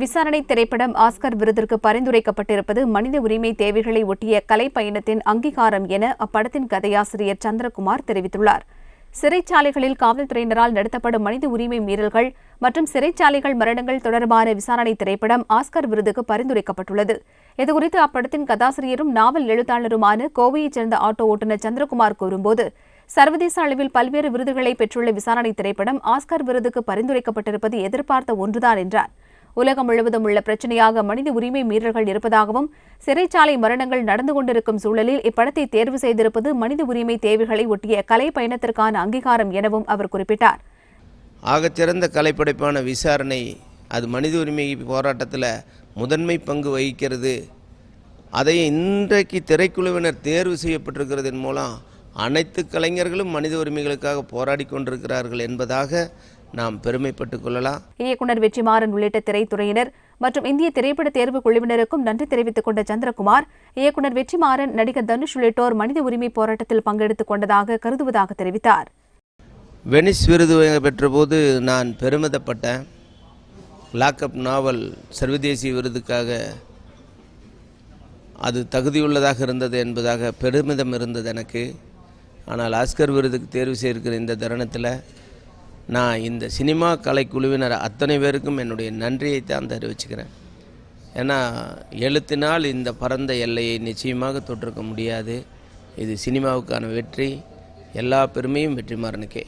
விசாரணை திரைப்படம் ஆஸ்கர் விருதிற்கு பரிந்துரைக்கப்பட்டிருப்பது மனித உரிமை தேவைகளை ஒட்டிய கலை பயணத்தின் அங்கீகாரம் என அப்படத்தின் கதையாசிரியர் சந்திரகுமார் தெரிவித்துள்ளார். சிறைச்சாலைகளில் காவல்துறையினரால் நடத்தப்படும் மனித உரிமை மீறல்கள் மற்றும் சிறைச்சாலைகள் மரணங்கள் தொடர்பான விசாரணை திரைப்படம் ஆஸ்கர் விருதுக்கு பரிந்துரைக்கப்பட்டுள்ளது. இதுகுறித்து அப்படத்தின் கதாசிரியரும் நாவல் எழுத்தாளருமான கோவையைச் சேர்ந்த ஆட்டோ ஓட்டுநர் சந்திரகுமார் கூறும்போது, சர்வதேச அளவில் பல்வேறு விருதுகளை பெற்றுள்ள விசாரணை திரைப்படம் ஆஸ்கர் விருதுக்கு பரிந்துரைக்கப்பட்டிருப்பது எதிர்பார்த்த ஒன்றுதான் என்றார். உலகம் முழுவதும் உள்ள பிரச்சினையாக மனித உரிமை மீறல்கள் இருப்பதாகவும் சிறைச்சாலை மரணங்கள் நடந்து கொண்டிருக்கும் சூழலில் இப்படத்தை தேர்வு செய்திருப்பது மனித உரிமை தேவைகளை ஒட்டிய கலை பயணத்திற்கான அங்கீகாரம் எனவும் அவர் குறிப்பிட்டார். ஆகச்சிறந்த கலைப்படைப்பான விசாரணை அது மனித உரிமை போராட்டத்தில் முதன்மை பங்கு வகிக்கிறது. அதை இன்றைக்கு திரைக்குழுவினர் தேர்வு செய்யப்பட்டிருக்கிறதன் மூலம் அனைத்து கலைஞர்களும் மனித உரிமைகளுக்காக போராடி கொண்டிருக்கிறார்கள் என்பதாக நாம் பெருமைப்பட்டுக் கொள்ளலாம். இயக்குநர் வெற்றிமாறன் உள்ளிட்ட திரைத்துறையினர் மற்றும் இந்திய திரைப்பட தேர்வு குழுவினருக்கும் நன்றி தெரிவித்துக் கொண்ட சந்திரகுமார், இயக்குநர் வெற்றிமாறன், நடிகர் தனுஷ் உள்ளிட்டோர் மனித உரிமை போராட்டத்தில் பங்கெடுத்துக் கொண்டதாக கருதுவதாக தெரிவித்தார். வெனிஸ் விருது பெற்றபோது நான் பெருமிதப்பட்டேன். லாக்அப் நாவல் சர்வதேசிய விருதுக்காக அது தகுதியுள்ளதாக இருந்தது என்பதாக பெருமிதம் இருந்தது எனக்கு. ஆனால் ஆஸ்கர் விருதுக்கு தேர்வு செய்திருக்கிற இந்த தருணத்தில் நான் இந்த சினிமா கலைக்குழுவினர் அத்தனை பேருக்கும் என்னுடைய நன்றியை தான் தெரிவிச்சுக்கிறேன். ஏன்னா எழுத்தினால் இந்த பரந்த எல்லையை நிச்சயமாக தொற்றிருக்க முடியாது. இது சினிமாவுக்கான வெற்றி. எல்லா பெருமையும் வெற்றிமாறனுக்கே.